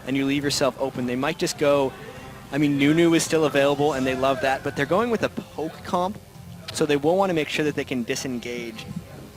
and you leave yourself open. They might just go, I mean, Nunu is still available, and they love that, but they're going with a poke comp, so they will want to make sure that they can disengage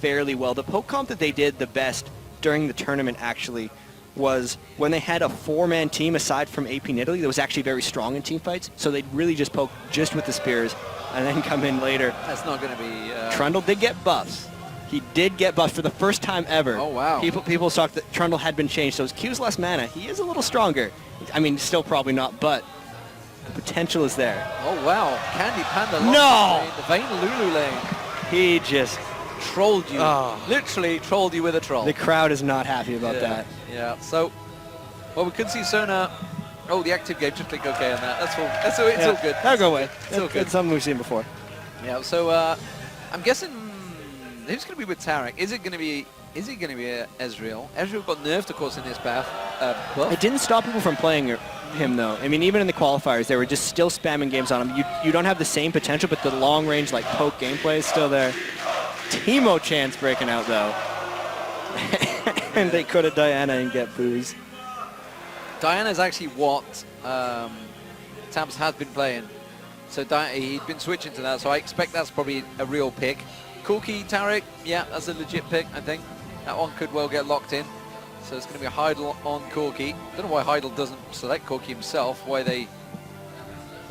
fairly well. The poke comp that they did the best during the tournament, actually, was when they had a 4-man team aside from AP Nidalee that was actually very strong in team fights, so they'd really just poke just with the spears and then come in later. That's not going to be... Trundle did get buffs. He did get buffed for the first time ever. Oh, wow. People thought that Trundle had been changed, so his Q's less mana. He is a little stronger. I mean, still probably not, but the potential is there. Oh, wow. Candy Panda. No! The Vayne Lulu lane. He just... trolled you. Literally trolled you with a troll. The crowd is not happy about that. Yeah, so... Well, we could see Sona... Oh, the active game. Just click OK on that. That's all. It's all good. That'll go away. It's all good. It's something we've seen before. Yeah, so I'm guessing... who's going to be with Tarek? Is it going to be Ezreal? Ezreal got nerfed, of course, in this buff. It didn't stop people from playing him, though. I mean, even in the qualifiers, they were just still spamming games on him. You don't have the same potential, but the long-range, like, poke gameplay is still there. Teemo chance breaking out, though. And they could have Diana and get booze. Diana is actually what Tabs has been playing. So he'd been switching to that, so I expect that's probably a real pick. Corki, Tarek, yeah, that's a legit pick, I think. That one could well get locked in. So it's going to be a Heidel on Corki. Don't know why Heidel doesn't select Corki himself, why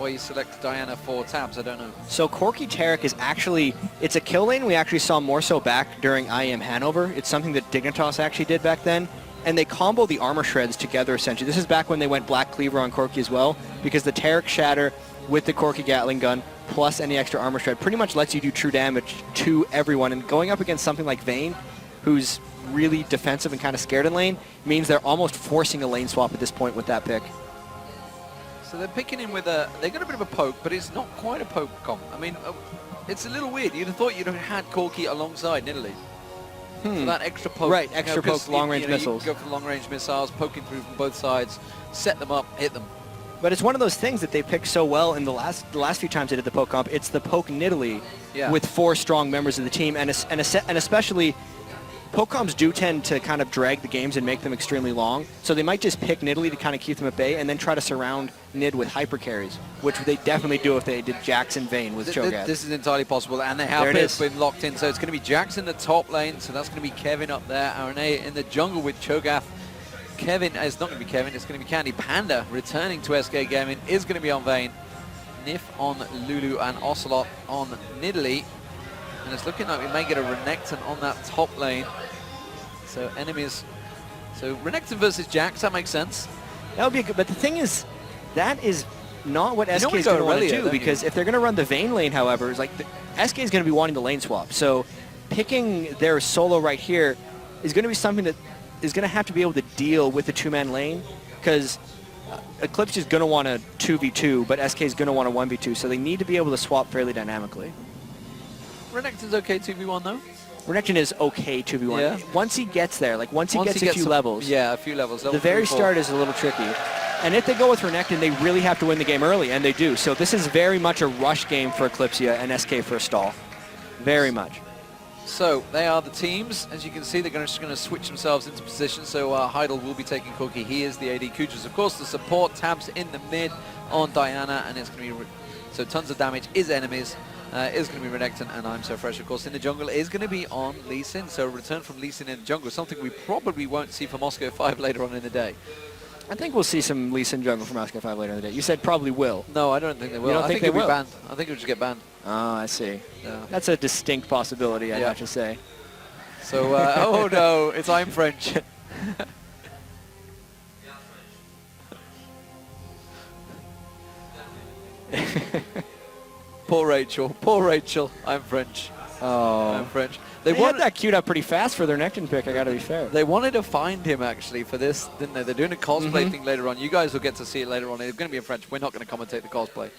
you select Diana for Tabs, I don't know. So Corki Tarek is actually, it's a kill lane we actually saw more so back during IEM Hanover. It's something that Dignitas actually did back then. And they combo the armor shreds together, essentially. This is back when they went Black Cleaver on Corki as well, because the Tarek Shatter with the Corki Gatling gun plus any extra armor shred pretty much lets you do true damage to everyone. And going up against something like Vayne, who's really defensive and kind of scared in lane, means they're almost forcing a lane swap at this point with that pick. So they're picking him with a... They got a bit of a poke, but it's not quite a poke comp. I mean, it's a little weird. You'd have thought you'd have had Corki alongside Nidalee. For that extra poke. Right, extra poke, long-range missiles. You can go for long-range missiles, poking through from both sides, set them up, hit them. But it's one of those things that they picked so well in the last few times they did the poke comp. It's the poke Nidalee with 4 strong members of the team, and especially poke comps do tend to kind of drag the games and make them extremely long. So they might just pick Nidalee to kind of keep them at bay, and then try to surround Nid with hyper carries, which they definitely do if they did Jackson Vayne with Cho'Gath. This is entirely possible, and they have been locked in. So it's going to be Jax in the top lane, so that's going to be Kevin up there. Arane in the jungle with Cho'Gath. Kevin is not going to be Kevin, it's going to be Candy Panda returning to SK Gaming, is going to be on Vayne. Nif on Lulu and Ocelot on Nidalee. And it's looking like we may get a Renekton on that top lane. So enemies. So Renekton versus Jax, that makes sense. That would be good, but the thing is, that is not what SK is going to want to do, because if they're going to run the Vayne lane, however, it's like SK is going to be wanting the lane swap. So picking their solo right here is going to be something that is going to have to be able to deal with the 2-man lane, because Eclypsia is going to want a 2v2, but SK is going to want a 1v2, so they need to be able to swap fairly dynamically. Renekton's okay 2v1 though? Renekton is okay 2v1. Yeah. Once he gets there, like once he gets a few levels. Yeah, a few levels. The very start is a little tricky. And if they go with Renekton, they really have to win the game early, and they do. So this is very much a rush game for Eclypsia and SK for a stall. Very much. So they are the teams. As you can see, they're just going to switch themselves into position. So Heidel will be taking Corki. He is the AD. Kuja's, of course, the support. Tabs in the mid on Diana, and it's going to be... So tons of damage is enemies. Is going to be Renekton, and I'm So Fresh, of course, in the jungle is going to be on Lee Sin. So return from Lee Sin in the jungle, something we probably won't see from Moscow 5 later on in the day. I think we'll see some Lee Sin jungle from Moscow 5 later in the day. You said probably will. No, I don't think they will. You don't think they will? Be banned. I think it'll just get banned. Oh, I see. Yeah. That's a distinct possibility, I'd have to say. So, oh no, it's I'm French. Poor Rachel, I'm French. Oh. I'm French. They had that queued up pretty fast for their Nectin pick, I gotta be fair. They wanted to find him, actually, for this, didn't they? They're doing a cosplay thing later on. You guys will get to see it later on. It's going to be in French. We're not going to commentate the cosplay.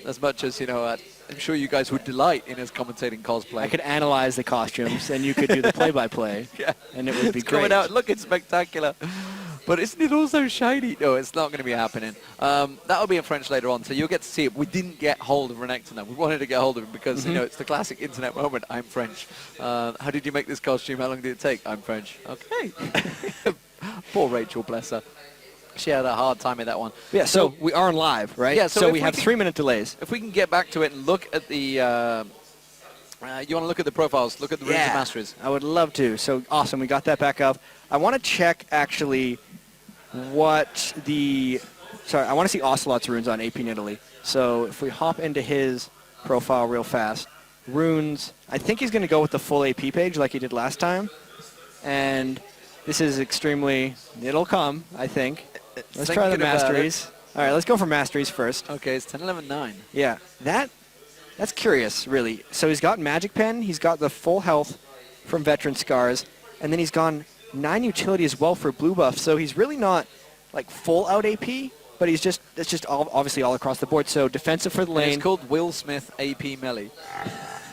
As much as, you know, I'm sure you guys would delight in us commentating cosplay. I could analyze the costumes, and you could do the play-by-play, and it would be great. Coming out looking spectacular. But isn't it also shiny? No, it's not going to be happening. That'll be in French later on, so you'll get to see it. We didn't get hold of Renekton, though. We wanted to get hold of him because, you know, it's the classic internet moment. I'm French. How did you make this costume? How long did it take? I'm French. Okay. Poor Rachel, bless her. She had a hard time with that one. Yeah, so we are on live, right? Yeah, so we have 3-minute delays. If we can get back to it and look at the... you want to look at the profiles, look at the Runes of Masteries. I would love to. So awesome, we got that back up. I want to check, actually, what the... Sorry, I want to see Ocelot's runes on AP Nidalee. So if we hop into his profile real fast, runes, I think he's going to go with the full AP page like he did last time. And this is extremely... It'll come, I think. Let's try the Masteries. All right, let's go for Masteries first. Okay, it's 10, 11, 9. Yeah, that's curious, really. So he's got Magic Pen, he's got the full health from Veteran Scars, and then he's gone 9 utility as well for blue buff. So he's really not like full out AP, but it's just obviously all across the board. So defensive for the lane. And it's called Will Smith AP Melee.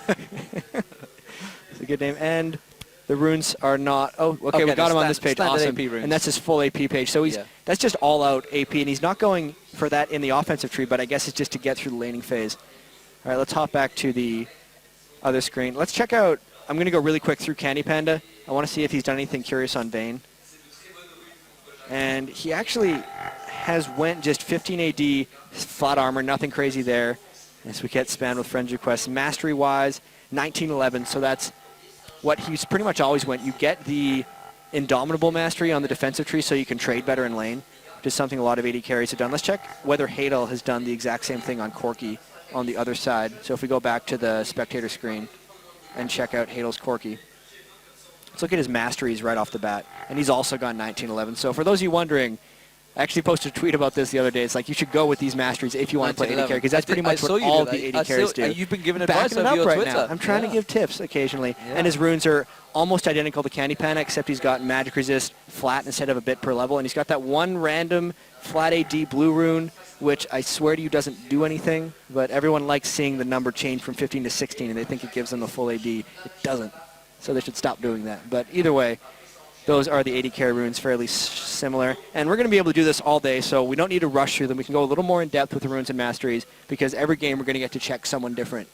It's a good name. And the runes are not... Oh, okay, we got him on this page. Awesome. And that's his full AP page. So that's just all-out AP, and he's not going for that in the offensive tree, but I guess it's just to get through the laning phase. All right, let's hop back to the other screen. Let's check out... I'm going to go really quick through Candy Panda. I want to see if he's done anything curious on Vayne. And he actually has went just 15 AD, flat armor, nothing crazy there. As we get spammed with friends requests. Mastery-wise, 1911, so that's what he's pretty much always went. You get the Indomitable Mastery on the defensive tree so you can trade better in lane, which is something a lot of AD carries have done. Let's check whether Hadel has done the exact same thing on Corki on the other side. So if we go back to the spectator screen and check out Hadel's Corki. Let's look at his Masteries right off the bat. And he's also gone 1911. So for those of you wondering, I actually posted a tweet about this the other day. It's like you should go with these Masteries if you want to play AD carry, because that's pretty much what all the AD carries do. You've been giving advice Backing it up your right Twitter. now. I'm trying to give tips occasionally. Yeah. And his runes are almost identical to Candy Panda, except he's got Magic Resist flat instead of a bit per level. And he's got that one random flat AD blue rune, which I swear to you doesn't do anything, but everyone likes seeing the number change from 15 to 16, and they think it gives them the full AD. It doesn't. So they should stop doing that. But either way, those are the AD carry runes, fairly similar. And we're going to be able to do this all day, so we don't need to rush through them. We can go a little more in depth with the runes and masteries, because every game we're going to get to check someone different.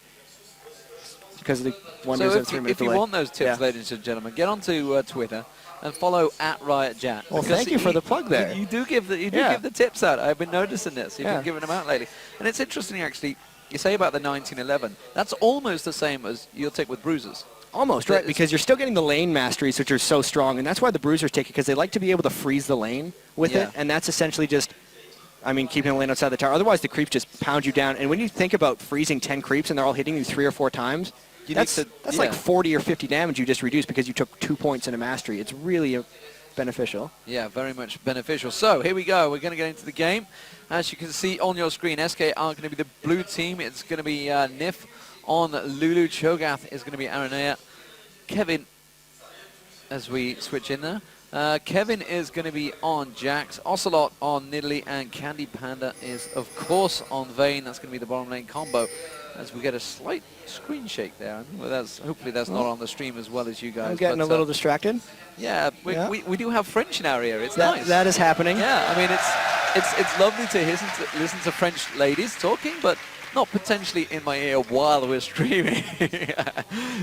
Because of the wonders of 3-minute delay. If you want those tips, ladies and gentlemen, get onto Twitter and follow @RiotJatt. Well, thank you for the plug there. You do give the tips out. I've been noticing this. You've been giving them out lately. And it's interesting, actually, you say about the 1911. That's almost the same as you'll take with bruisers. Almost, right, because you're still getting the lane masteries, which are so strong, and that's why the bruisers take it, because they like to be able to freeze the lane with it, and that's essentially just, I mean, keeping the lane outside the tower. Otherwise, the creeps just pound you down, and when you think about freezing 10 creeps and they're all hitting you 3 or 4 times, that's like 40 or 50 damage you just reduced because you took 2 points in a mastery. It's really beneficial. Yeah, very much beneficial. So here we go. We're going to get into the game. As you can see on your screen, SK are going to be the blue team. It's going to be Nif on Lulu. Cho'Gath is going to be Aranea. Kevin, as we switch in there, Kevin is going to be on Jax, Ocelot on Nidalee, and Candy Panda is, of course, on Vayne. That's going to be the bottom lane combo. As we get a slight screen shake there. Well, hopefully that's not on the stream as well as you guys. I'm getting a little distracted. Yeah, we do have French in our ear. It's nice. That is happening. Yeah, I mean, it's lovely to listen to French ladies talking, but not potentially in my ear while we're streaming.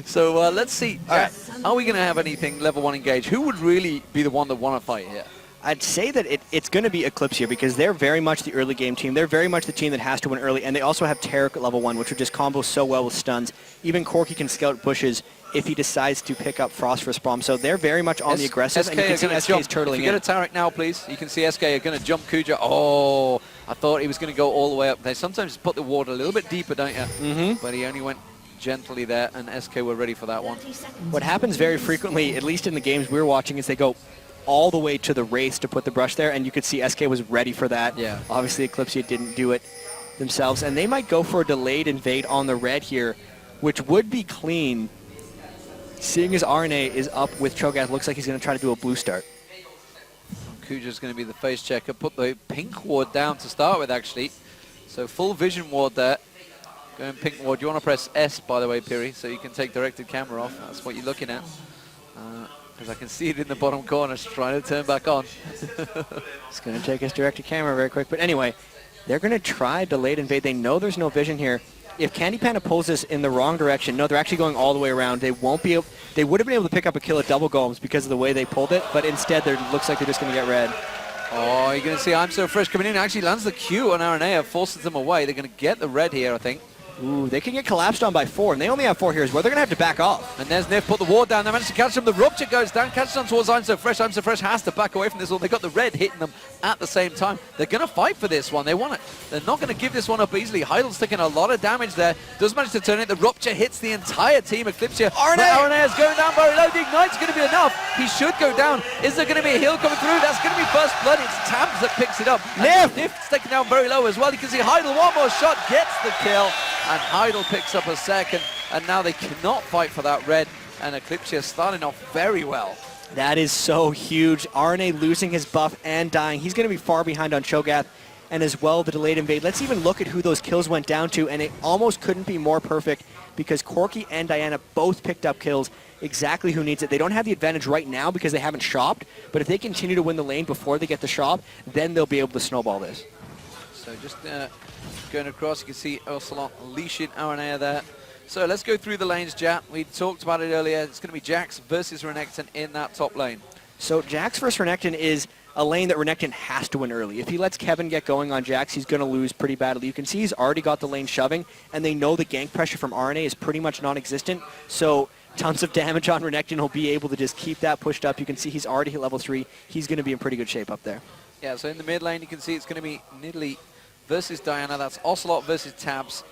So let's see. Are we going to have anything level 1 engage? Who would really be the one that want to fight here? I'd say that it's going to be Eclypsia, because they're very much the early game team. They're very much the team that has to win early, and they also have Taric at level 1, which would just combo so well with stuns. Even Corki can scout bushes if he decides to pick up Phosphorus Bomb. So they're very much on the aggressive, and you can see SK's turtling in. If you get a Taric now, please, you can see SK are going to jump Kuja. Oh, I thought he was going to go all the way up. They sometimes put the water a little bit deeper, don't you? Mm-hmm. But he only went gently there, and SK were ready for that one. What happens very frequently, at least in the games we're watching, is they go all the way to the race to put the brush there, and you could see SK was ready for that. Yeah. Obviously, Eclypsia didn't do it themselves, and they might go for a delayed invade on the red here, which would be clean. Seeing as RNA is up with Cho'Gath, looks like he's going to try to do a blue start. Kuja's going to be the face checker. Put the pink ward down to start with, actually. So full vision ward there. Going pink ward. You want to press S, by the way, Piri, so you can take directed camera off. That's what you're looking at. Because I can see it in the bottom corner, trying to turn back on. It's going to take us directed camera very quick. But anyway, they're going to try delayed invade. They know there's no vision here. If Candy Panda pulls this in the wrong direction, no, they're actually going all the way around. They won't be able, they would have been able to pick up a kill at double golems because of the way they pulled it, but instead it looks like they're just going to get red. Oh, you're going to see I'm So Fresh coming in. Actually lands the Q on Aranea, forces them away. They're going to get the red here, I think. Ooh, they can get collapsed on by 4, and they only have 4 heroes. Well, they're going to have to back off. And there's Nif, put the ward down. They managed to catch him. The Rupture goes down, catches on towards I'm So Fresh. I'm So Fresh has to back away from this one. They got the red hitting them at the same time. They're going to fight for this one. They want it. They're not going to give this one up easily. Heidel's taking a lot of damage there. Does manage to turn it. The Rupture hits the entire team. Eclypsia. Aranea is going down very low. The Ignite's going to be enough. He should go down. Is there going to be a heal coming through? That's going to be First Blood. It's Tabs that picks it up. Nif's taken down very low as well. You can see Heidel, one more shot, gets the kill. And Heidel picks up a second, and now they cannot fight for that red, and Eclypsia starting off very well. That is so huge. RNA losing his buff and dying. He's going to be far behind on Cho'Gath, and as well the delayed invade. Let's even look at who those kills went down to, and it almost couldn't be more perfect because Corki and Diana both picked up kills. Exactly who needs it. They don't have the advantage right now because they haven't shopped, but if they continue to win the lane before they get the shop, then they'll be able to snowball this. So just going across, you can see Ocelot leashing Aranea there. So let's go through the lanes, Jatt. We talked about it earlier. It's going to be Jax versus Renekton in that top lane. So Jax versus Renekton is a lane that Renekton has to win early. If he lets Kevin get going on Jax, he's going to lose pretty badly. You can see he's already got the lane shoving, and they know the gank pressure from RNA is pretty much non-existent. So tons of damage on Renekton. He'll be able to just keep that pushed up. You can see he's already hit level 3. He's going to be in pretty good shape up there. Yeah, so in the mid lane, you can see it's going to be Nidalee versus Diana. That's Ocelot versus Tabs.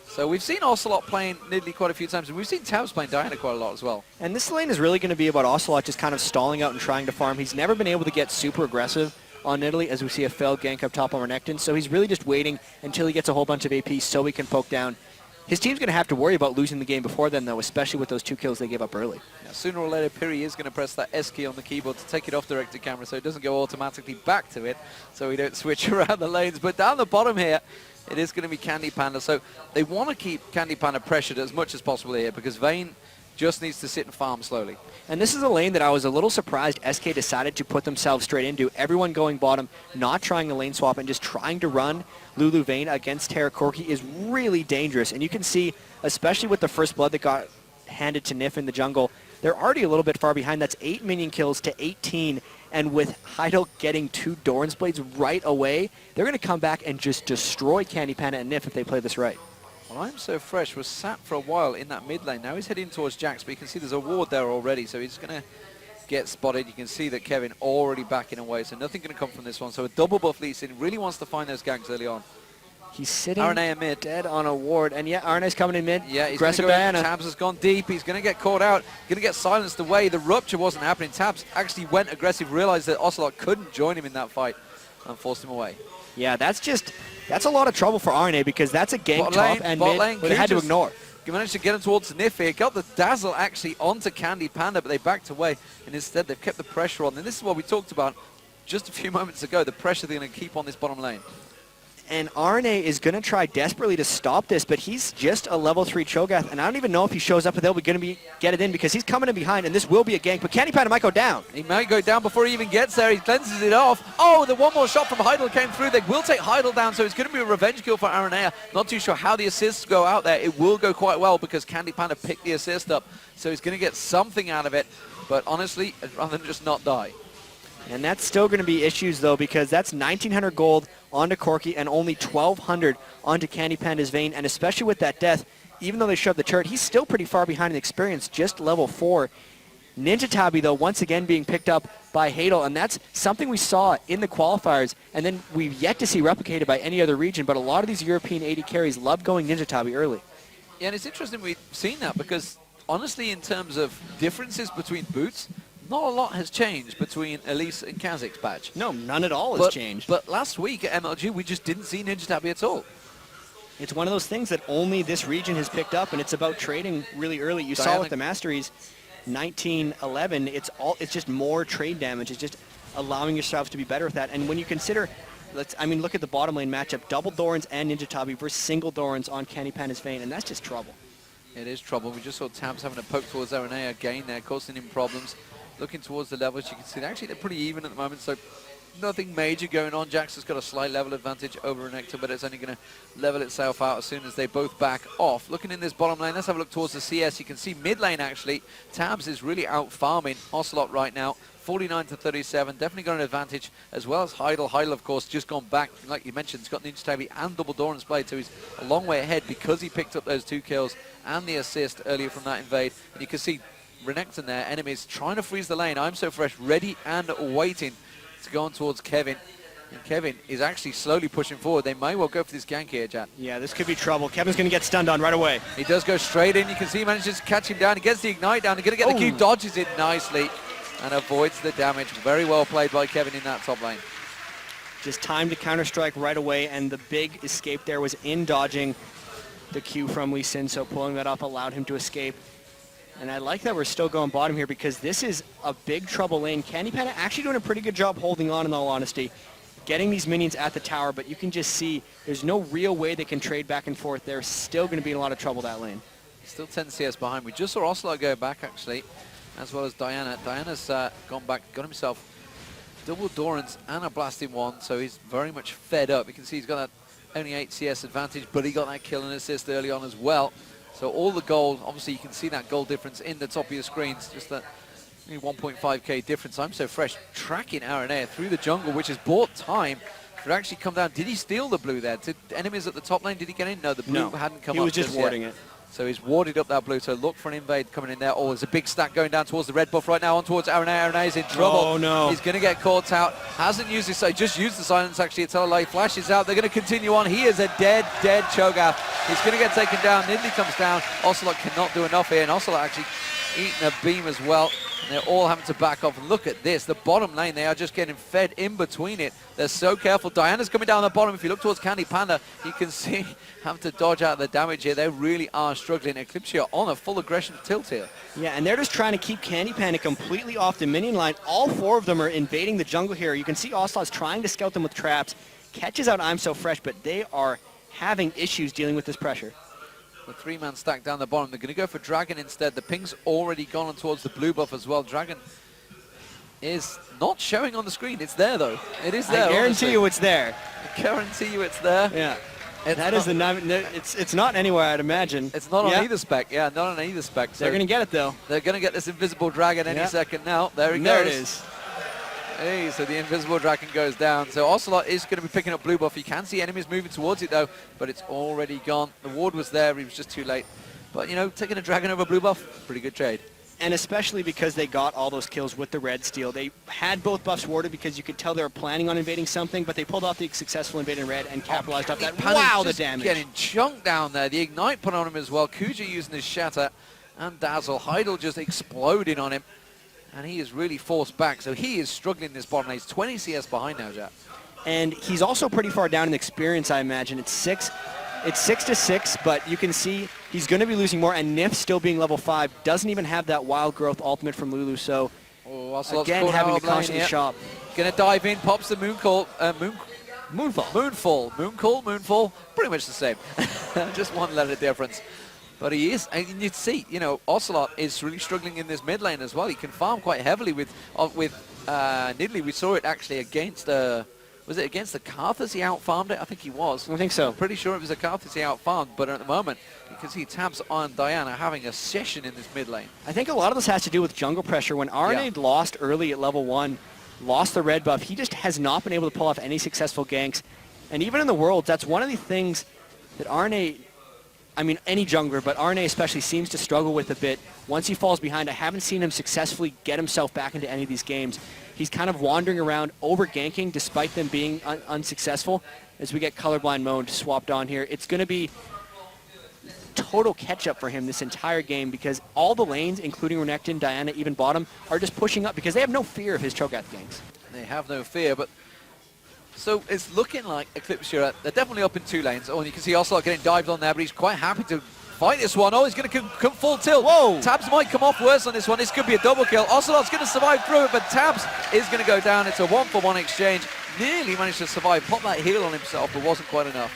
So we've seen Ocelot playing Nidalee quite a few times, and we've seen Tabs playing Diana quite a lot as well. And this lane is really going to be about Ocelot just kind of stalling out and trying to farm. He's never been able to get super aggressive on Nidalee, as we see a failed gank up top on Renekton. So he's really just waiting until he gets a whole bunch of AP so he can poke down. His team's going to have to worry about losing the game before then, though, especially with those 2 kills they gave up early. Now, sooner or later, Piri is going to press that S key on the keyboard to take it off direct to camera so it doesn't go automatically back to it, so we don't switch around the lanes. But down the bottom here, it is going to be Candy Panda. So they want to keep Candy Panda pressured as much as possible here because Vayne just needs to sit and farm slowly. And this is a lane that I was a little surprised SK decided to put themselves straight into. Everyone going bottom, not trying a lane swap, and just trying to run Lulu Vayne against Terra Corki is really dangerous. And you can see, especially with the first blood that got handed to Nif in the jungle, they're already a little bit far behind. That's 8 minion kills to 18. And with Heidel getting 2 Doran's Blades right away, they're going to come back and just destroy Candy Panda and Nif if they play this right. Well, I'm So Fresh was sat for a while in that mid lane. Now he's heading towards Jax, but you can see there's a ward there already, so he's going to get spotted. You can see that Kevin already backing away, so nothing going to come from this one. So a double buff Lee Sin really wants to find those ganks early on. He's sitting Aranea mid. Dead on a ward, and yeah, Arena's coming in mid. Yeah, he's aggressive going to Diana. Tabs has gone deep. He's going to get caught out. Going to get silenced away. The Rupture wasn't happening. Tabs actually went aggressive, realized that Ocelot couldn't join him in that fight, and forced him away. Yeah, that's a lot of trouble for RNA because that's a gank top and mid they had to ignore. He managed to get him towards Nif here. Got the Dazzle actually onto Candy Panda, but they backed away, and instead they've kept the pressure on. And this is what we talked about just a few moments ago, the pressure they're going to keep on this bottom lane. And RNA is going to try desperately to stop this, but he's just a level 3 Cho'Gath, and I don't even know if he shows up, but they'll be going to get it in because he's coming in behind, and this will be a gank, but Candy Panda might go down. He might go down before he even gets there. He cleanses it off. Oh, the one more shot from Heidel came through. They will take Heidel down, so it's going to be a revenge kill for Aranea. Not too sure how the assists go out there. It will go quite well because Candy Panda picked the assist up, so he's going to get something out of it, but honestly, I'd rather than just not die. And that's still going to be issues, though, because that's 1,900 gold onto Corki and only 1,200 onto Candy Panda's Vayne. And especially with that death, even though they shoved the turret, he's still pretty far behind in experience, just level 4. Ninja Tabi, though, once again being picked up by Heidel, and that's something we saw in the qualifiers, and then we've yet to see replicated by any other region, but a lot of these European AD carries love going Ninja Tabi early. Yeah, and it's interesting we've seen that because, honestly, in terms of differences between boots, not a lot has changed between Elise and Kha'Zix's badge. No, none at all has changed. But last week at MLG, we just didn't see Ninja Tabi at all. It's one of those things that only this region has picked up, and it's about trading really early. You saw with the Masteries, 1911, it's just more trade damage. It's just allowing yourself to be better with that. And when you consider, look at the bottom lane matchup, double Dorans and Ninja Tabi versus single Dorans on Candy Panda's Vayne, and that's just trouble. It is trouble. We just saw Tabs having a poke towards Aranea again there, causing him problems. Looking towards the levels, you can see actually they're pretty even at the moment, so nothing major going on. Jax has got a slight level advantage over Renekton, but it's only going to level itself out as soon as they both back off. Looking in this bottom lane, let's have a look towards the CS. You can see mid lane, actually, Tabs is really out farming Ocelot right now. 49 to 37, definitely got an advantage, as well as Heidel. Heidel, of course, just gone back. Like you mentioned, he's got Ninja Tabi and double Doran's Blade, so he's a long way ahead because he picked up those 2 kills and the assist earlier from that invade. And you can see Renekton there, enemies trying to freeze the lane. I'm So Fresh ready and waiting to go on towards Kevin. And Kevin is actually slowly pushing forward. They may well go for this gank here, Jatt. Yeah, this could be trouble. Kevin's going to get stunned on right away. He does go straight in. You can see he manages to catch him down. He gets the ignite down. He's going to get the Q, dodges it nicely, and avoids the damage. Very well played by Kevin in that top lane. Just time to counter-strike right away, and the big escape there was in dodging the Q from Lee Sin, so pulling that off allowed him to escape. And I like that we're still going bottom here because this is a big trouble lane. Candy Panda actually doing a pretty good job holding on, in all honesty, getting these minions at the tower, but you can just see there's no real way they can trade back and forth. They're still going to be in a lot of trouble, that lane. Still 10 CS behind. We just saw Ocelot go back, actually, as well as Diana. Diana's gone back, got himself double Doran's and a blasting one, so he's very much fed up. You can see he's got that only 8 CS advantage, but he got that kill and assist early on as well. So all the gold, obviously you can see that gold difference in the top of your screens, just that 1.5k difference. I'm So Fresh tracking RNA through the jungle, which has bought time to actually come down. Did he steal the blue there? Did enemies at the top lane, did he get in? No, the blue hadn't come up. He was just warding it. So he's warded up that blue, so look for an invade coming in there. Oh, there's a big stack going down towards the red buff right now, on towards RNA. RNA is in trouble. Oh, no. He's going to get caught out. Hasn't used his, so just used the silence, actually. Until light flashes out. They're going to continue on. He is a dead Cho'Gath. He's going to get taken down. Nidalee comes down. Ocelot cannot do enough here, and Ocelot actually eating a beam as well. And they're all having to back off. And look at this. The bottom lane, they are just getting fed in between it. They're so careful. Diana's coming down the bottom. If you look towards Candy Panda, you can see having to dodge out the damage here. They really are struggling. Eclypsia on a full aggression tilt here. Yeah, and they're just trying to keep Candy Panda completely off the minion line. All 4 of them are invading the jungle here. You can see Ocelot's trying to scout them with traps. Catches out I'm So Fresh, but they are having issues dealing with this pressure. The 3-man stack down the bottom. They're going to go for Dragon instead. The ping's already gone on towards the blue buff as well. Dragon is not showing on the screen. It's there, though. It is there. I guarantee you it's there. I guarantee you it's there. Yeah. It's not anywhere, I'd imagine. It's not on either spec. Yeah, not on either spec. So they're going to get it, though. They're going to get this invisible dragon any second now. There he goes. There it is. Hey, so the invisible dragon goes down. So Ocelot is going to be picking up blue buff. You can see enemies moving towards it, though, but it's already gone. The ward was there. He was just too late. But, you know, taking a dragon over blue buff, pretty good trade. And especially because they got all those kills with the red steel. They had both buffs warded because you could tell they were planning on invading something, but they pulled off the successful invade in red and capitalized off that. Wow, the damage. Getting chunked down there. The ignite put on him as well. Kuja using his shatter and dazzle. Heidel just exploding on him. And he is really forced back, so he is struggling this bottom lane. He's 20 CS behind now, Jatt. And he's also pretty far down in experience, I imagine. It's 6 to 6, but you can see he's going to be losing more, and Nif still being level 5 doesn't even have that wild growth ultimate from Lulu, so again having to constantly shop. Gonna dive in, pops the Moonfall. Moonfall, pretty much the same. Just one letter difference. But he is, and you'd see, you know, Ocelot is really struggling in this mid lane as well. He can farm quite heavily with Nidalee. We saw it actually against, was it against the Karthus he out-farmed it? I think he was. I think so. I'm pretty sure it was a Karthus he out-farmed, but at the moment, you can see Tabs on Diana having a session in this mid lane. I think a lot of this has to do with jungle pressure. When RNA lost early at level 1, lost the red buff, he just has not been able to pull off any successful ganks. And even in the Worlds, that's one of the things that RNA... I mean, any jungler, but RNA especially seems to struggle with a bit. Once he falls behind, I haven't seen him successfully get himself back into any of these games. He's kind of wandering around, over-ganking, despite them being unsuccessful. As we get Colorblind Mode swapped on here, it's going to be total catch-up for him this entire game because all the lanes, including Renekton, Diana, even bottom, are just pushing up because they have no fear of his Cho'Gath ganks. They have no fear, but... So it's looking like Eclypsia, they're definitely up in 2 lanes. Oh, and you can see Ocelot getting dived on there, but he's quite happy to fight this one. Oh, he's going to come full tilt. Whoa! Tabs might come off worse on this one. This could be a double kill. Ocelot's going to survive through it, but Tabs is going to go down. It's a 1-for-1 exchange. Nearly managed to survive. Pop that heal on himself, but wasn't quite enough.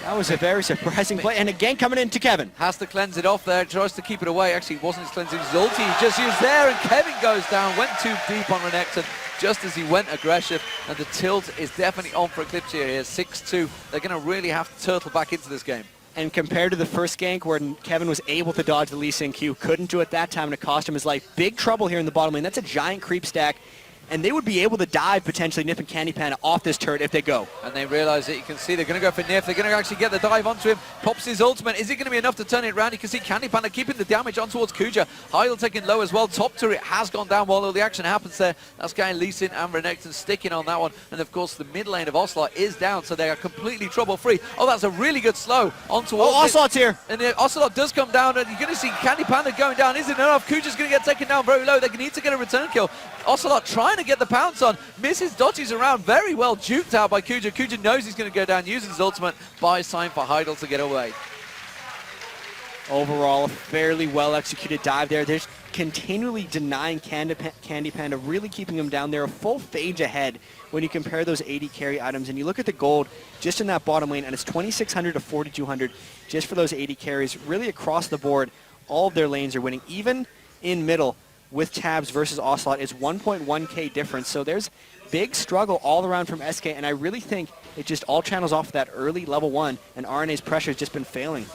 That was a very surprising play, and again coming into Kevin. Has to cleanse it off there, tries to keep it away. Actually, it wasn't his cleansing, his ulti he just used there, and Kevin goes down, went too deep on Renekton. just as he went aggressive, and the tilt is definitely on for Eclypsia here. 6-2. They're going to really have to turtle back into this game. And compared to the first gank where Kevin was able to dodge the Lee Sin Q, couldn't do it that time, and it cost him his life. Big trouble here in the bottom lane. That's a giant creep stack. And they would be able to dive potentially Nif and Candy Panda off this turret if they go. And they realize that you can see they're going to go for Nif. They're going to actually get the dive onto him. Pops his ultimate. Is it going to be enough to turn it around? You can see Candy Panda keeping the damage on towards Kuja. Heidel taking low as well. Top turret has gone down while all the action happens there. That's guy Lee Sin and Renekton sticking on that one. And of course the mid lane of Ocelot is down, so they are completely trouble free. Oh, that's a really good slow on towards Ocelot's here. And the Ocelot does come down, and you're going to see Candy Panda going down. Isn't enough. Kuja's going to get taken down very low. They need to get a return kill. Ocelot trying to get the pounce on. Misses, dodges around, very well juked out by Kuja. Kuja knows he's going to go down, uses his ultimate, buys time for Heidel to get away. Overall, a fairly well executed dive there. They're continually denying Candy Panda, really keeping him down there. A full phage ahead when you compare those 80 carry items. And you look at the gold just in that bottom lane, and it's 2,600 to 4,200 just for those 80 carries. Really across the board, all of their lanes are winning. Even in middle, with Tabs versus Ocelot, is 1.1k difference. So there's big struggle all around from SK, and I really think it just all channels off that early level 1, and RNA's pressure has just been failing.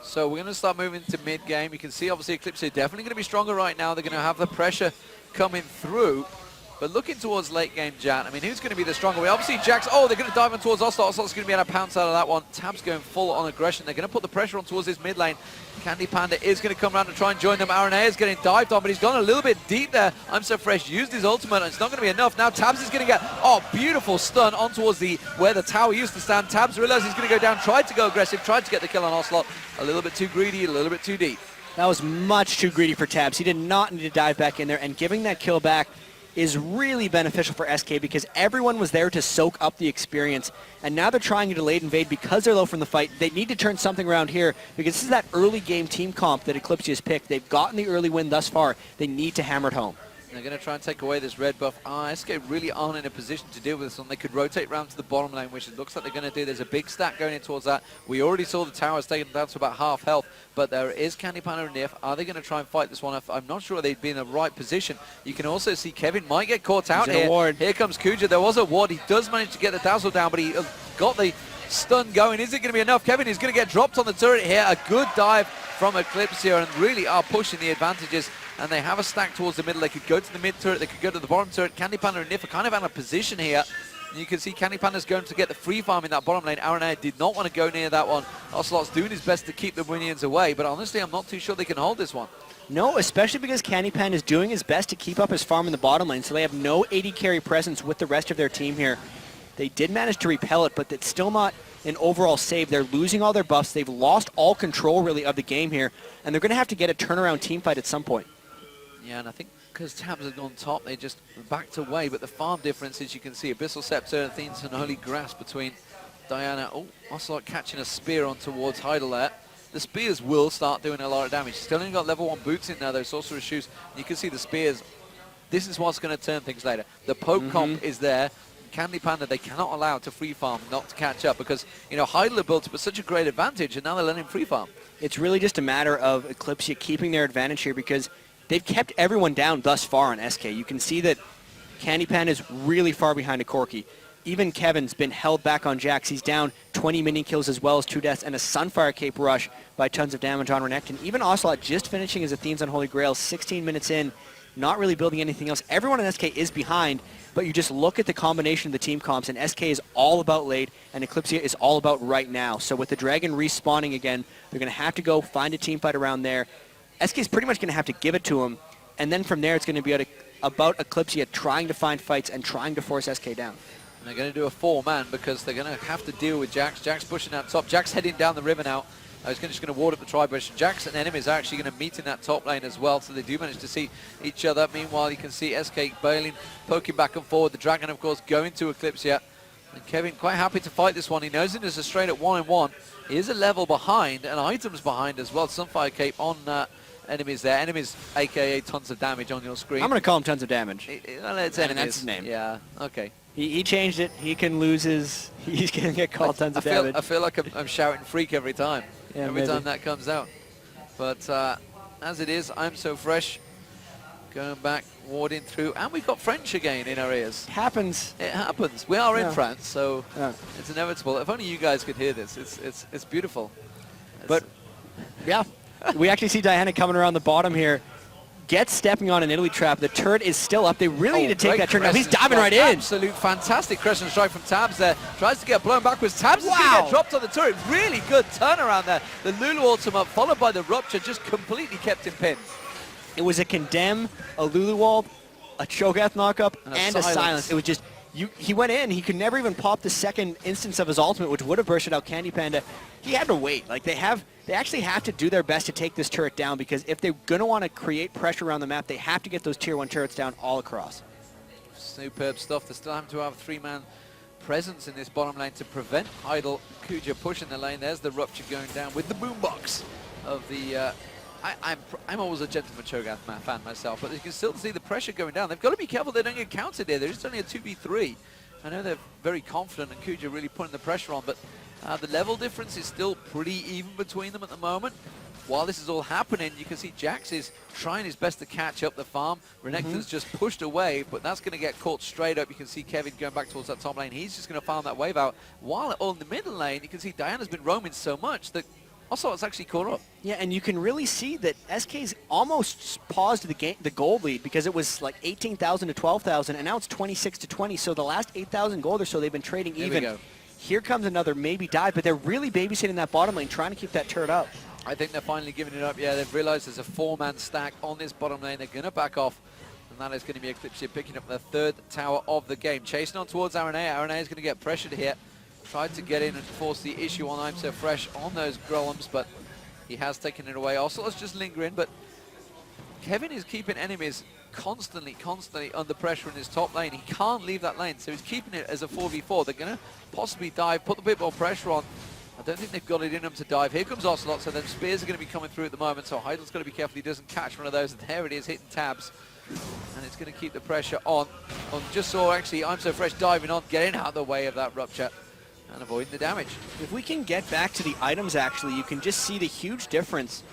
So we're going to start moving to mid-game. You can see, obviously, Eclypsia definitely going to be stronger right now. They're going to have the pressure coming through. But looking towards late-game Jatt, I mean, who's going to be the stronger way? Obviously, Jax, oh, they're going to dive on towards Ocelot. Ocelot's going to be able to pounce out of that one. Tab's going full on aggression. They're going to put the pressure on towards his mid lane. Candy Panda is going to come around and try and join them. RNA is getting dived on, but he's gone a little bit deep there. I'm So Fresh used his ultimate, and it's not going to be enough. Now Tabs is going to get, oh, beautiful stun on towards where the tower used to stand. Tabs realizes he's going to go down, tried to go aggressive, tried to get the kill on Ocelot. A little bit too greedy, a little bit too deep. That was much too greedy for Tabs. He did not need to dive back in there, and giving that kill back is really beneficial for SK because everyone was there to soak up the experience, and now they're trying to delayed invade because they're low from the fight. They need to turn something around here because this is that early game team comp that Eclypsia has picked. They've gotten the early win thus far. They need to hammer it home. They're going to try and take away this red buff. SK really aren't in a position to deal with this one. They could rotate round to the bottom lane, which it looks like they're going to do. There's a big stack going in towards that. We already saw the towers taken down to about half health, but there is Candy Panda and Nif. Are they going to try and fight this one? I'm not sure they'd be in the right position. You can also see Kevin might get caught out here. Here comes Kuja. There was a ward. He does manage to get the dazzle down, but he got the stun going. Is it going to be enough? Kevin is going to get dropped on the turret here. A good dive from Eclypsia, and really are pushing the advantages. And they have a stack towards the middle. They could go to the mid turret. They could go to the bottom turret. Candy Panda and Nif are kind of out of position here. And you can see Candy Panda's going to get the free farm in that bottom lane. RNA did not want to go near that one. Ocelot's doing his best to keep the minions away, but honestly, I'm not too sure they can hold this one. No, especially because Candy Panda is doing his best to keep up his farm in the bottom lane, so they have no 80 carry presence with the rest of their team here. They did manage to repel it, but it's still not an overall save. They're losing all their buffs. They've lost all control, really, of the game here, and they're going to have to get a turnaround team fight at some point. Yeah, and I think because Tabs have gone top, they just backed away. But the farm difference is you can see Abyssal Scepter, Athene's and Holy Grasp between Diana. Oh, Ocelot catching a spear on towards Heidel there. The spears will start doing a lot of damage. Still only got level 1 boots in there, though, Sorcerer's Shoes. You can see the spears. This is what's going to turn things later. The poke comp is there. Candy Panda, they cannot allow to free farm, not to catch up, because, you know, Heidel built up at such a great advantage, and now they're letting him free farm. It's really just a matter of Eclypsia keeping their advantage here because they've kept everyone down thus far on SK. You can see that Candy Panda is really far behind a Corki. Even Kevin's been held back on Jax. He's down 20 minion kills as well as 2 deaths and a Sunfire Cape Rush by tons of damage on Renekton. Even Ocelot just finishing his Athene's on Holy Grail 16 minutes in, not really building anything else. Everyone in SK is behind, but you just look at the combination of the team comps, and SK is all about late, and Eclypsia is all about right now. So with the Dragon respawning again, they're going to have to go find a team fight around there. SK is pretty much going to have to give it to him, and then from there it's going to be about Eclypsia trying to find fights and trying to force SK down. And they're going to do a 4-man because they're going to have to deal with Jax. Jax pushing out top. Jax heading down the river now. He's just going to ward up the tri-bush. Jax and enemies are actually going to meet in that top lane as well, so they do manage to see each other. Meanwhile, you can see SK bailing, poking back and forward. The Dragon, of course, going to Eclypsia. And Kevin quite happy to fight this one. He knows it is a straight at 1-on-1. He is a level behind and items behind as well. Sunfire Cape on enemies there. Enemies, a.k.a. tons of damage on your screen. I'm going to call him tons of damage. Well, it's enemies. That's his name. Yeah, okay. He changed it. He can lose his... He's going to get called tons of damage. I feel like I'm shouting freak every time. Yeah, every time that comes out. But as it is, I'm So Fresh Going back, warding through, and we've got French again in our ears. It happens. It happens. We are in Yeah. France, so it's inevitable. If only you guys could hear this. It's beautiful. But yeah, we actually see Diana coming around the bottom here. Gets stepping on an Italy trap. The turret is still up. They really need to take that turn. Now he's diving right in. Absolute fantastic crescent strike from Tabs there. Tries to get blown backwards. Tabs is going to get dropped on the turret. Really good turnaround there. The Lulu ultimate followed by the rupture just completely kept him pinned. It was a condemn, a Lulu wall, a Cho'Gath knockup, and a silence. It was just, he went in. He could never even pop the second instance of his ultimate, which would have bursted out Candy Panda. He had to wait. Like they actually have to do their best to take this turret down, because if they're going to want to create pressure around the map, they have to get those tier 1 turrets down all across. Superb stuff. They still have to have a 3-man presence in this bottom lane to prevent Idle Kuja pushing the lane. There's the rupture going down with the boombox of the... I'm always a Gentleman Cho'Gath fan myself, but you can still see the pressure going down. They've got to be careful they don't get countered here. They're just only a 2v3. I know they're very confident, and Kuja really putting the pressure on, but the level difference is still pretty even between them at the moment. While this is all happening, you can see Jax is trying his best to catch up the farm. Renekton's just pushed away, but that's going to get caught straight up. You can see Kevin going back towards that top lane. He's just going to farm that wave out. While on the middle lane, you can see Diana's been roaming so much that also it's actually caught up. Yeah, and you can really see that SK's almost paused the gold lead, because it was like 18,000 to 12,000, and now it's 26 to 20. So the last 8,000 gold or so, they've been trading even. Here comes another maybe dive, but they're really babysitting that bottom lane, trying to keep that turret up. I think they're finally giving it up. Yeah, they've realized there's a 4-man stack on this bottom lane. They're going to back off, and that is going to be Eclypsia picking up the 3rd tower of the game. Chasing on towards RNA. RNA is going to get pressured here. Tried to get in and force the issue on I'm So Fresh on those golems, but he has taken it away. Also, let's just linger in, but Kevin is keeping enemies constantly under pressure in his top lane. He can't leave that lane, so he's keeping it as a 4v4. They're going to possibly dive, put a bit more pressure on. I don't think they've got it in them to dive. Here comes Ocelot, so then spears are going to be coming through at the moment, so Heidel's got to be careful he doesn't catch one of those. And there it is, hitting Tabs. And it's going to keep the pressure on. Just saw, actually, I'm So Fresh diving on, getting out of the way of that rupture and avoiding the damage. If we can get back to the items, actually, you can just see the huge difference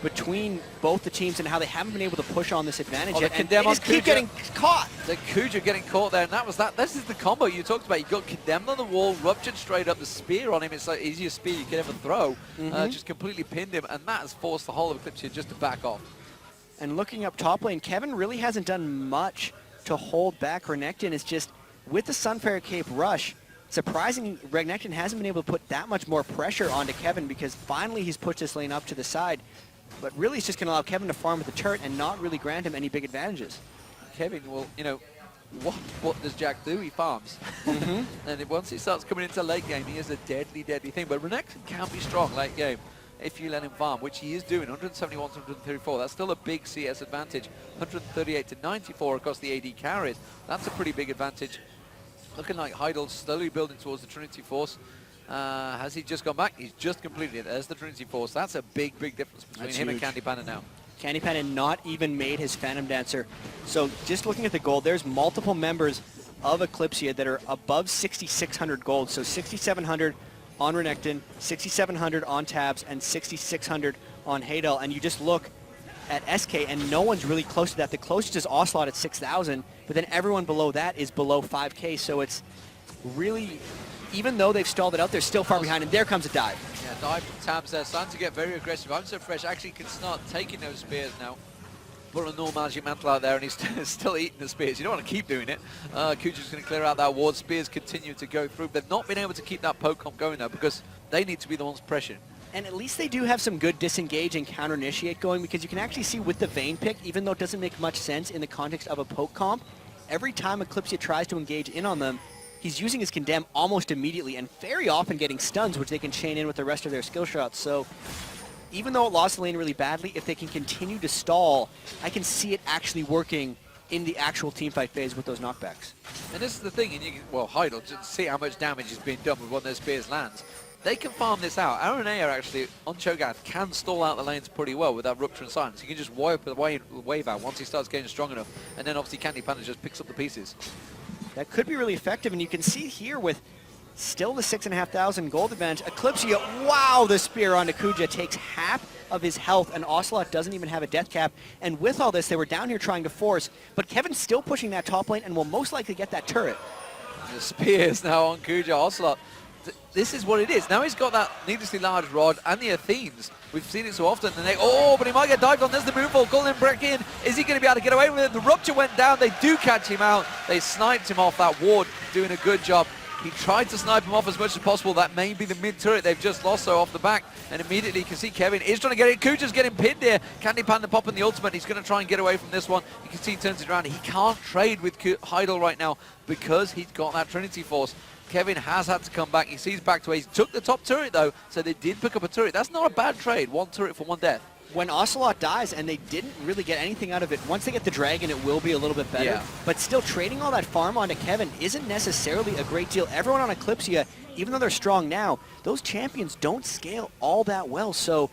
between both the teams and how they haven't been able to push on this advantage yet. And they just keep getting caught. The Kuja getting caught there, and that was that. This is the combo you talked about. You got condemned on the wall, ruptured straight up, the spear on him. It's like the easiest spear you could ever throw. Just completely pinned him, and that has forced the whole of Eclypsia just to back off. And looking up top lane, Kevin really hasn't done much to hold back Renekton. It's just, with the Sunfire Cape rush, surprisingly, Renekton hasn't been able to put that much more pressure onto Kevin, because finally he's pushed this lane up to the side. But really, it's just going to allow Kevin to farm with the turret and not really grant him any big advantages. Kevin will, you know, what does Jack do? He farms. And once he starts coming into late game, he is a deadly thing. But Renekton can be strong late game if you let him farm, which he is doing. 171 to 134. That's still a big CS advantage. 138 to 94 across the AD carries. That's a pretty big advantage. Looking like Heidel slowly building towards the Trinity Force. Has he just gone back? He's just completed it. There's the Trinity Force. That's a big difference between him and Candy Panda now. Candy Panda not even made his Phantom Dancer. So just looking at the gold, there's multiple members of Eclypsia that are above 6,600 gold. So 6,700 on Renekton, 6,700 on Tabs, and 6,600 on Heidel. And you just look at SK, and no one's really close to that. The closest is Ocelot at 6,000, but then everyone below that is below 5K. So it's really, even though they've stalled it out, they're still far behind, and there comes a dive. Yeah, dive from Tabs there, starting to get very aggressive. I'm So Fresh actually can start taking those spears now. Put a normal magic mantle out there, and he's still eating the spears. You don't want to keep doing it. Kuja's going to clear out that ward. Spears continue to go through. They've not been able to keep that poke comp going, though, because they need to be the ones pressuring. And at least they do have some good disengage and counter-initiate going, because you can actually see with the Vayne pick, even though it doesn't make much sense in the context of a poke comp, every time Eclypsia tries to engage in on them, he's using his condemn almost immediately, and very often getting stuns, which they can chain in with the rest of their skill shots. So even though it lost the lane really badly, if they can continue to stall, I can see it actually working in the actual teamfight phase with those knockbacks. And this is the thing, and you can, well, Heidel, just see how much damage is being done with one of those spears lands. They can farm this out. RNA are actually, on Cho'Gath, can stall out the lanes pretty well with that Rupture and Silence. You can just wipe the wave out once he starts getting strong enough, and then obviously Candy Panda just picks up the pieces. That could be really effective, and you can see here with still the 6,500 gold advantage. Eclypsia, wow, the spear onto Kuja takes half of his health, and Ocelot doesn't even have a death cap. And with all this, they were down here trying to force, but Kevin's still pushing that top lane and will most likely get that turret. The spears now on Kuja. Ocelot, this is what it is. Now he's got that needlessly large rod and the Athenes. We've seen it so often. And but he might get dived on. There's the moonfall. Golden Brick in. Is he going to be able to get away with it? The Rupture went down. They do catch him out. They sniped him off. That ward doing a good job. He tried to snipe him off as much as possible. That may be the mid turret they've just lost so off the back. And immediately you can see Kevin is trying to get it. Kuja's getting pinned here. Candy Panda popping the ultimate. He's going to try and get away from this one. You can see he turns it around. He can't trade with Heidel right now because he's got that Trinity Force. Kevin has had to come back. He sees back to where he took the top turret though, so they did pick up a turret. That's not a bad trade. One turret for one death. When Ocelot dies, and they didn't really get anything out of it, once they get the dragon, it will be a little bit better. Yeah. But still, trading all that farm onto Kevin isn't necessarily a great deal. Everyone on Eclypsia, even though they're strong now, those champions don't scale all that well. So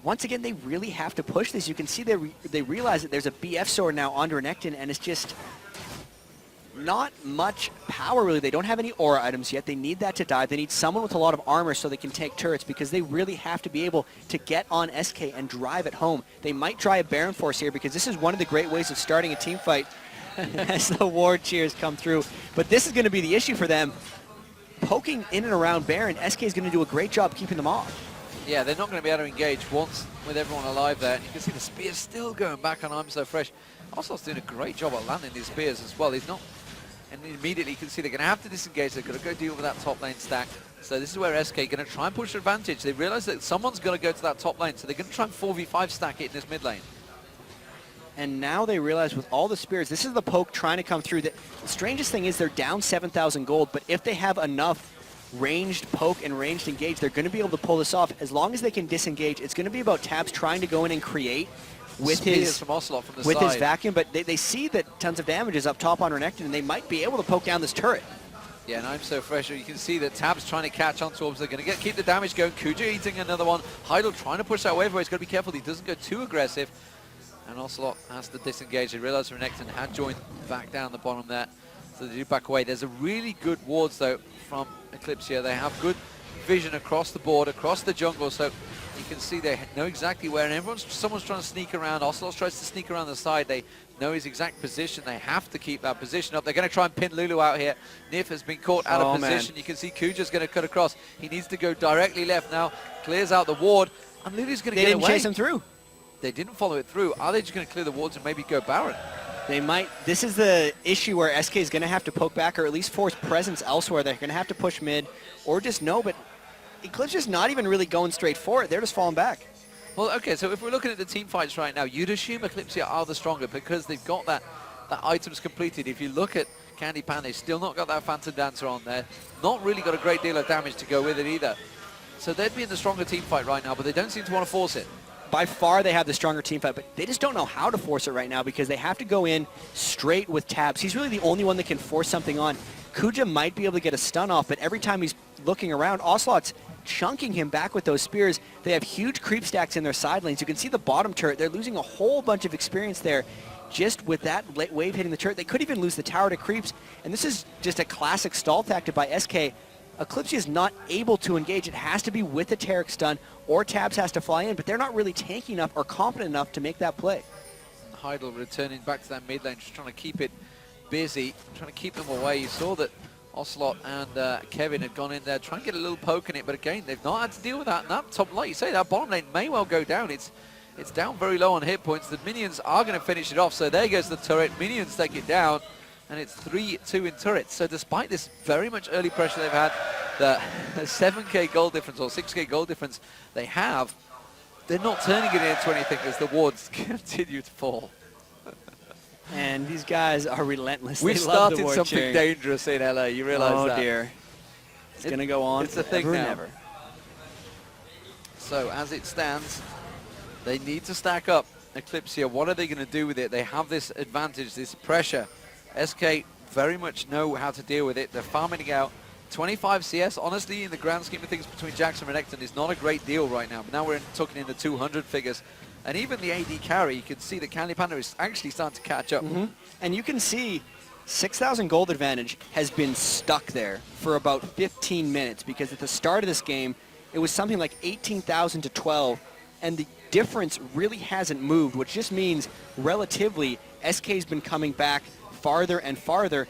once again, they really have to push this. You can see they realize that there's a BF sword now on Renekton, and it's just not much power, really. They don't have any aura items yet. They need that to dive. They need someone with a lot of armor so they can take turrets, because they really have to be able to get on SK and drive it home. They might try a Baron Force here, because this is one of the great ways of starting a team fight as the ward cheers come through. But this is going to be the issue for them. Poking in and around Baron, SK is going to do a great job keeping them off. Yeah, they're not going to be able to engage once with everyone alive there. And you can see the spears still going back on I'm So Fresh. Ocelot's doing a great job at landing these spears as well. He's not... And immediately you can see they're going to have to disengage. They're going to go deal with that top lane stack. So this is where SK are going to try and push advantage. They realize that someone's going to go to that top lane, so they're going to try and 4v5 stack it in this mid lane. And now they realize with all the spears, this is the poke trying to come through. The strangest thing is they're down 7,000 gold, but if they have enough ranged poke and ranged engage, they're going to be able to pull this off. As long as they can disengage, it's going to be about Tabs trying to go in and create with his from Ocelot from the with side. his vacuum, but they see that tons of damage is up top on Renekton, and they might be able to poke down this turret. Yeah, and I'm So Fresh. You can see that Tab's trying to catch on to orbs. They're going to keep the damage going. Kuja eating another one. Heidel trying to push that wave away. He's got to be careful he doesn't go too aggressive. And Ocelot has to disengage. They realize Renekton had joined back down the bottom there, so they do back away. There's a really good wards though from Eclypsia. They have good vision across the board, across the jungle, so you can see they know exactly where, and someone's trying to sneak around. Ocelot tries to sneak around the side. They know his exact position. They have to keep that position up. They're going to try and pin Lulu out here. Nif has been caught out of position. Man. You can see Kuja's going to cut across. He needs to go directly left now. Clears out the ward, and Lulu's going to get away. They didn't chase him through. They didn't follow it through. Are they just going to clear the wards and maybe go Baron? They might. This is the issue where SK is going to have to poke back, or at least force presence elsewhere. They're going to have to push mid, or just no, but Eclypsia's not even really going straight for it. They're just falling back. Well, okay, so if we're looking at the team fights right now, you'd assume Eclypsia are the stronger because they've got that items completed. If you look at Candy Pan, they've still not got that Phantom Dancer on there. Not really got a great deal of damage to go with it either. So they'd be in the stronger team fight right now, but they don't seem to want to force it. By far, they have the stronger team fight, but they just don't know how to force it right now because they have to go in straight with Tabs. He's really the only one that can force something on. Kuja might be able to get a stun off, but every time he's looking around, Ocelot's chunking him back with those spears. They have huge creep stacks in their side lanes. You can see the bottom turret. They're losing a whole bunch of experience there just with that wave hitting the turret. They could even lose the tower to creeps, and this is just a classic stall tactic by SK. Eclypsia is not able to engage. It has to be with the Taric stun, or Tabs has to fly in, but they're not really tanky enough or competent enough to make that play. Heidel returning back to that mid lane, just trying to keep it busy, trying to keep them away. You saw that Ocelot and Kevin had gone in there, trying to get a little poke in it, but again, they've not had to deal with that. And that top, like you say, that bottom lane may well go down. It's down very low on hit points. The minions are going to finish it off, so there goes the turret. Minions take it down, and it's 3-2 in turrets. So despite this very much early pressure they've had, the 7k gold difference or 6k gold difference they have, they're not turning it into anything as the wards continue to fall. And these guys are relentless. We started something dangerous in LA, you realize that? Oh dear. It's going to go on. It's a thing now. Never. So as it stands, they need to stack up Eclypsia. What are they going to do with it? They have this advantage, this pressure. SK very much know how to deal with it. They're farming it out. 25 CS, honestly, in the grand scheme of things between Jax and Renekton is not a great deal right now. But now we're talking in the 200 figures. And even the AD carry, you can see that Candy Panda is actually starting to catch up. Mm-hmm. And you can see 6,000 gold advantage has been stuck there for about 15 minutes, because at the start of this game, it was something like 18,000 to 12. and the difference really hasn't moved, which just means relatively SK's been coming back farther and farther.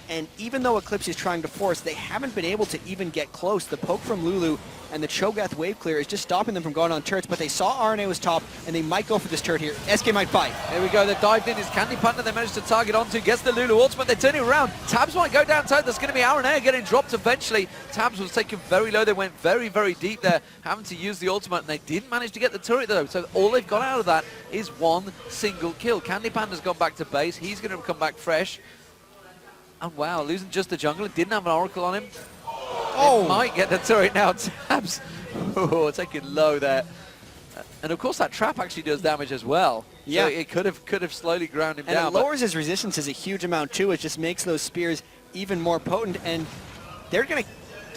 And even though Eclypsia is trying to force, they haven't been able to even get close. The poke from Lulu and the Cho'Gath wave clear is just stopping them from going on turrets, but they saw RNA was top, and they might go for this turret here. SK might fight. Here we go, they dived in. Is Candy Panda they managed to target onto, gets the Lulu ultimate, they're turning around. Tabs might go down tight, there's going to be RNA getting dropped eventually. Tabs was taken very low, they went very, very deep there, having to use the ultimate, and they didn't manage to get the turret though, so all they've got out of that is one single kill. Candy Panda's gone back to base, he's going to come back fresh. And wow, losing just the jungler, didn't have an Oracle on him. Oh! It might get the turret now, Tabs. Oh, taking low there. And of course that trap actually does damage as well. Yeah. So it could have slowly ground him and down. And it lowers his resistance a huge amount too. It just makes those spears even more potent, and they're going to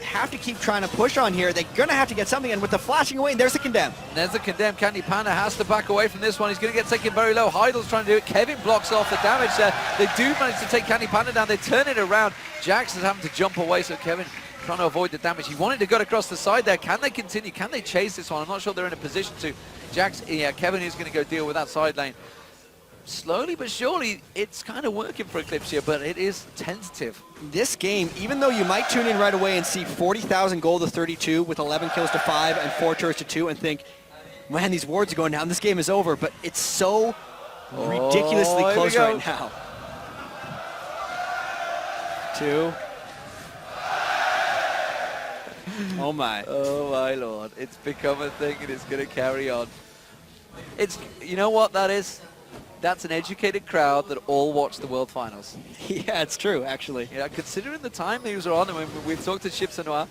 have to keep trying to push on here. They're going to have to get something, and with the flashing away, and there's the condemn. There's the condemn. Candy Panda has to back away from this one. He's going to get taken very low. Heidel's trying to do it. Kevin blocks off the damage there. They do manage to take Candy Panda down. They turn it around. Jax is having to jump away, so Kevin trying to avoid the damage. He wanted to go across the side there. Can they continue? Can they chase this one? I'm not sure they're in a position to. Jax, yeah, Kevin is going to go deal with that side lane. Slowly but surely, it's kind of working for Eclypsia, but it is tentative. This game, even though you might tune in right away and see 40,000 gold to 32 with 11 kills to 5 and 4 turrets to 2 and think, man, these wards are going down, this game is over, but it's so ridiculously close right now. 2. Oh my. Oh my lord. It's become a thing and it's going to carry on. It's, you know what that is? That's an educated crowd that all watch the World Finals. Yeah, it's true, actually. Yeah, considering the time these are on, and we've talked to Chips and Noir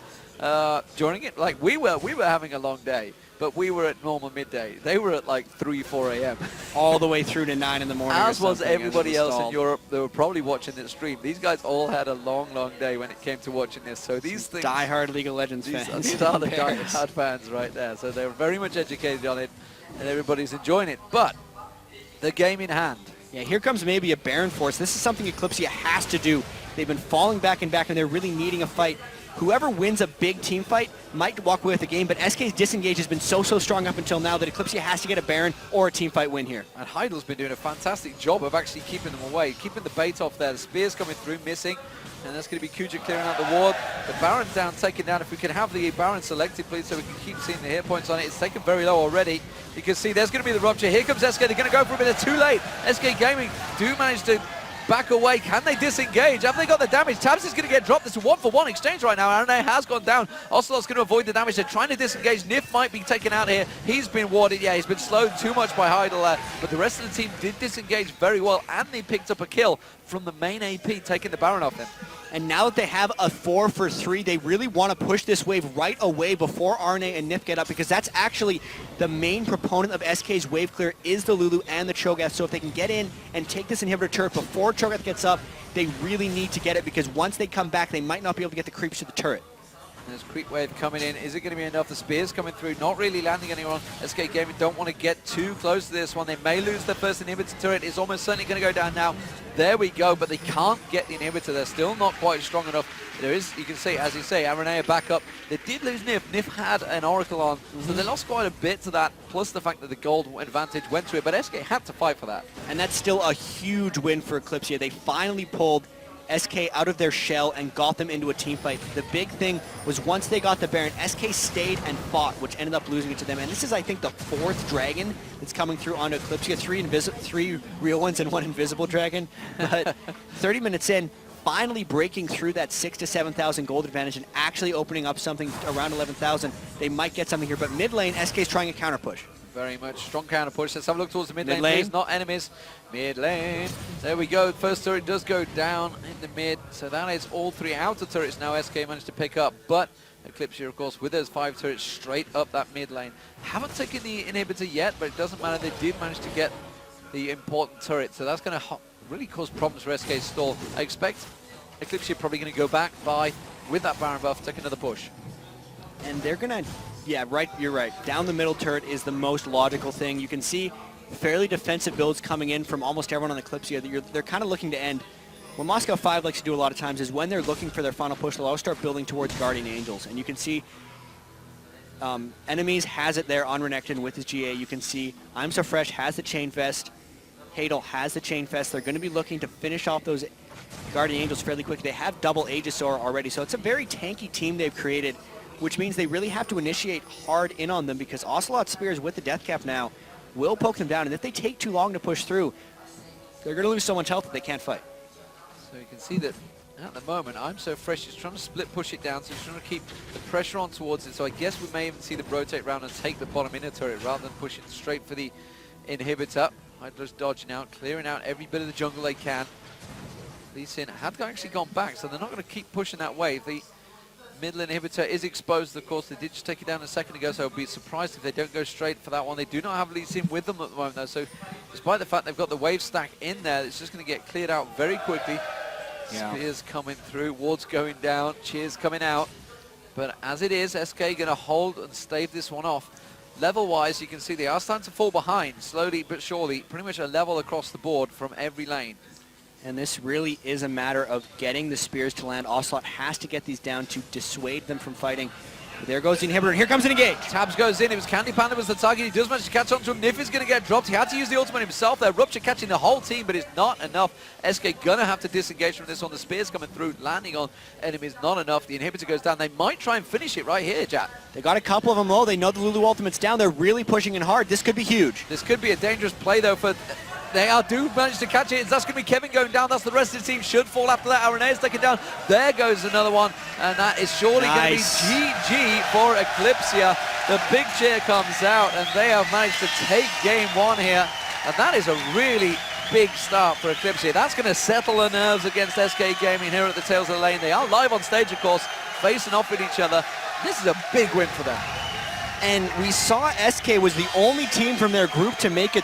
during it, like we were having a long day, but we were at normal midday. They were at like 3, 4 a.m. all the way through to 9 in the morning. As was everybody else in Europe. They were probably watching this stream. These guys all had a long, long day when it came to watching this. So these things, die-hard League of Legends fans. These are the die-hard fans right there. So they're very much educated on it, and everybody's enjoying it. But the game in hand. Yeah, here comes maybe a Baron Force. This is something Eclypsia has to do. They've been falling back and back, and they're really needing a fight. Whoever wins a big team fight might walk away with the game, but SK's disengage has been so strong up until now that Eclypsia has to get a Baron or a team fight win here. And Heidel's been doing a fantastic job of actually keeping them away, keeping the bait off there. The spear's coming through, missing, and that's going to be Kuja clearing out the ward. The Baron's down, taken down. If we can have the Baron selected, please, so we can keep seeing the hit points on it. It's taken very low already. You can see there's going to be the rupture. Here comes SK. They're going to go for it, but they're too late. SK Gaming do manage to back away. Can they disengage? Have they got the damage? Tabs is going to get dropped. It's a 1-for-1 exchange right now. RNA has gone down. Ocelot's going to avoid the damage. They're trying to disengage. Nif might be taken out here. He's been warded. Yeah, he's been slowed too much by Heidel there. But the rest of the team did disengage very well, and they picked up a kill from the main AP, taking the Baron off them. And now that they have a 4-for-3, they really want to push this wave right away before RNA and Nif get up, because that's actually the main proponent of SK's wave clear is the Lulu and the Cho'Gath. So if they can get in and take this inhibitor turret before Cho'Gath gets up, they really need to get it, because once they come back, they might not be able to get the creeps to the turret. There's creep wave coming in. Is it going to be enough? The spear's coming through, not really landing anyone. SK Gaming don't want to get too close to this one. They may lose their first inhibitor turret. It's almost certainly going to go down now. There we go, but they can't get the inhibitor. They're still not quite strong enough. There is, you can see, as you say, RNA back up. They did lose Nif. Nif had an Oracle on, so they lost quite a bit to that, plus the fact that the gold advantage went to it, but SK had to fight for that. And that's still a huge win for Eclypsia. They finally pulled SK out of their shell and got them into a team fight. The big thing was once they got the Baron, SK stayed and fought, which ended up losing it to them. And this is, I think, the 4th dragon that's coming through onto Eclypsia. 3 real ones and 1 invisible dragon. But 30 minutes in, finally breaking through that 6,000 to 7,000 gold advantage and actually opening up something around 11,000. They might get something here, but mid lane, SK's trying a counter push. Very much. Strong counter push. Let's have a look towards the mid lane, please. Not enemies. Mid lane. There we go. First turret does go down in the mid. So that is all 3 outer turrets now SK managed to pick up. But Eclypsia, of course, with those 5 turrets straight up that mid lane. Haven't taken the inhibitor yet, but it doesn't matter. They did manage to get the important turret. So that's going to really cause problems for SK's stall. I expect Eclypsia probably going to go back by, with that Baron buff, take another push. And they're going to, yeah, right, you're right. Down the middle turret is the most logical thing. You can see fairly defensive builds coming in from almost everyone on Eclypsia. They're kind of looking to end. What Moscow 5 likes to do a lot of times is when they're looking for their final push, they'll always start building towards Guardian Angels. And you can see Enemies has it there on Renekton with his GA. You can see I'm So Fresh has the Chain Vest. Hadel has the Chain Vest. They're going to be looking to finish off those Guardian Angels fairly quickly. They have double Aegisaur already, so it's a very tanky team they've created, which means they really have to initiate hard in on them because Ocelot Spears with the Death Cap now will poke them down, and if they take too long to push through, they're going to lose so much health that they can't fight. So you can see that at the moment, I'm So Fresh is trying to split push it down, so he's trying to keep the pressure on towards it. So I guess we may even see them rotate around and take the bottom inner turret rather than push it straight for the inhibitor. Hydra's dodging out, clearing out every bit of the jungle they can. Lee Sin had actually gone back, so they're not going to keep pushing that wave. The middle inhibitor is exposed, of course. They did just take it down a second ago, so I'll be surprised if they don't go straight for that one. They do not have Lee Sin with them at the moment, though, so despite the fact they've got the wave stack in there, it's just going to get cleared out very quickly. Yeah. Spears coming through, wards going down, cheers coming out. But as it is, SK going to hold and stave this one off. Level-wise, you can see they are starting to fall behind, slowly but surely, pretty much a level across the board from every lane. And this really is a matter of getting the spears to land. Ocelot has to get these down to dissuade them from fighting. But there goes the inhibitor, and here comes an engage. Tabs goes in. It was Candy Panda was the target. He does manage to catch onto him. Nif is going to get dropped. He had to use the ultimate himself there. Rupture catching the whole team, but it's not enough. SK going to have to disengage from this one. The spears coming through, landing on enemies, not enough. The inhibitor goes down. They might try and finish it right here, Jatt. They got a couple of them low. They know the Lulu ultimate's down. They're really pushing in hard. This could be huge. This could be a dangerous play, though, for... They do manage to catch it. That's going to be Kevin going down. That's the rest of the team should fall after that. RNA is taken down. There goes another one. And that is surely going to be GG for Eclypsia. The big cheer comes out, and they have managed to take game one here. And that is a really big start for Eclypsia. That's going to settle the nerves against SK Gaming here at the tails of the lane. They are live on stage, of course, facing off with each other. This is a big win for them. And we saw SK was the only team from their group to make it